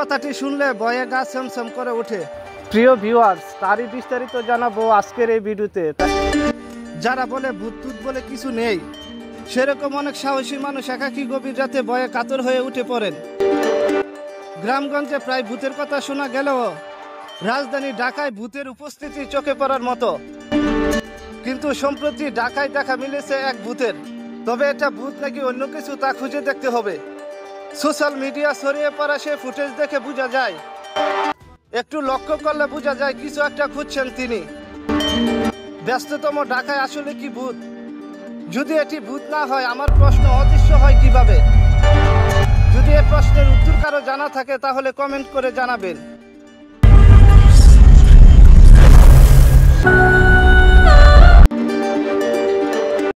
কথাটি শুনলে ভয়ে গা ছমছম করে ওঠে। প্রিয় ভিউয়ার্স, তারই বিস্তারিত জানাবো আজকের এই ভিডিওতে। যারা বলে ভূত টুত বলে কিছু নেই, সেরকম অনেক সাহসী মানুষ একাকী গভীর রাতে ভয়ে কাতর হয়ে উঠে পড়েন। গ্রামগঞ্জে প্রায় ভূতের কথা শোনা গেলেও রাজধানী ঢাকায় ভূতের উপস্থিতি চোখে পড়ার মতো। কিন্তু সম্প্রতি ঢাকায় দেখা মিলেছে এক ভূতের। তবে এটা ভূত নাকি অন্য কিছু তা খুঁজে দেখতে হবে। সোশ্যাল মিডিয়া ছড়িয়ে পড়া সে ফুটেজ দেখে বোঝা যায়, একটু লক্ষ্য করলে বোঝা যায় কিছু একটা খুঁজছেন তিনি। ব্যস্ততম ঢাকায় আসলে কি ভূত? যদি এটি ভূত না হয়, আমার প্রশ্ন অদৃশ্য হয় কিভাবে? যদি এ প্রশ্নের উত্তর কারো জানা থাকে তাহলে কমেন্ট করে জানাবেন।